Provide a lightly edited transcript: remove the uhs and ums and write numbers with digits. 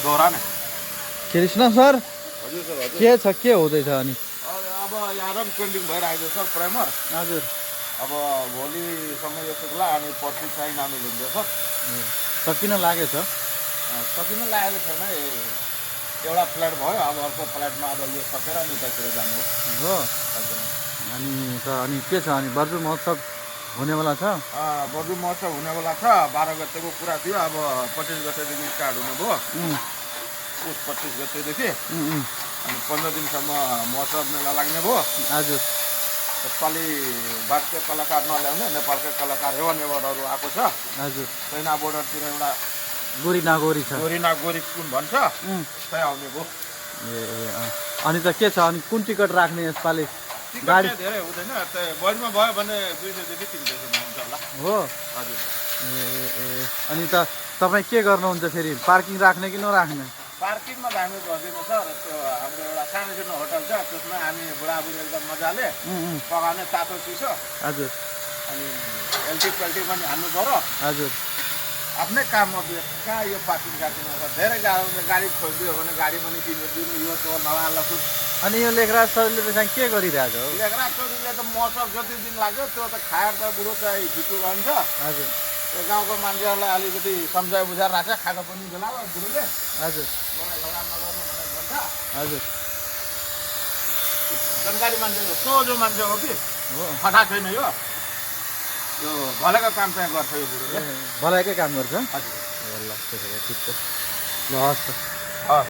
दोहोरा नै। कृष्ण सर हजुर सर हजुर। के छ के हुँदैछ अनि अब यहाँ पनि पेन्टिङ भइरहेको छ सर प्राइमर। हजुर अब भोलिसम्म यो सुक्ला अनि पर्सि चाहिँ नामी हुन्छ सर। सकिन लागेछ सकिन लागेको छैन। एउटा फ्ल्याट भयो, अब अर्को फ्ल्याटमा अब यो सकेर अनि उतातिर जानु हो हजुर। अनि के छ अनि बर्जु महोत्सव हुनेवाला छ बर्जु महोत्सव हुनेवाला छ। 12 गतेको कुरा थियो, अब 25 गतेदेखि स्टार्ट हुनुभयो। उस 25 गतेदेखि अनि 15 दिनसम्म महोत्सव मेला लाग्ने भयो। हजुर यसपालि भारतीय कलाकार नल्याउने नेपालकै कलाकार हेवानेवरहरू आएको छ। हजुर चाइना बोर्डरतिर एउटा गोरी नागोरी छ गोरिना गोरी कुन भन्छ त्यही आउने भयो। अनि त के छ अनि कुन टिकट राख्ने यसपालि टिकट गाडी चाहिँ धेरै हुँदैन। बढीमा भयो भने 200 देखि 300 हुन्छ होला। हो हजुर अनि त तपाईँ के गर्नुहुन्छ फेरि पार्किङ राख्ने कि नराख्ने पार्किङमा त हामी गर्दैनौँ सर। त्यो हाम्रो एउटा सानो होटल छ, त्यसमा हामी बुढाबुढी एकदम मजाले पकाउने तातो चिसो हजुर अनि एल्टी पेल्टी पनि हान्नु पऱ्यो। हजुर आफ्नै काममा कहाँ यो पार्किङ सार्किङ धेरै गाह्रो हुन्छ। गाडी खोलिदियो भने गाडी पनि किनेर दिनु, यो त्यो नवाला सुट। अनि यो लेखराज सरले त चाहिँ के गरिरहेको हो लेखराज चौधरीले त महोत्सव जति दिन लाग्यो त्यो त खाएर त बुढो चाहिँ छिटो रहन्छ। हजुर त्यो गाउँको मान्छेहरूलाई अलिकति सम्झाइ बुझाएर राख्छ। खाएको पनि बेला बुढोले हजुर मलाई झगडा नगर्नु भनेर भन्छ। हजुर जानकारी मान्छे हो, सोझो मान्छे हो कि हो फटा छैन यो भलेको काम चाहिँ गर्छ यो बुढोले। भलाइकै काम गर्छ हजुर ल त्यसो भए ठिक छ ल हस् त हस्।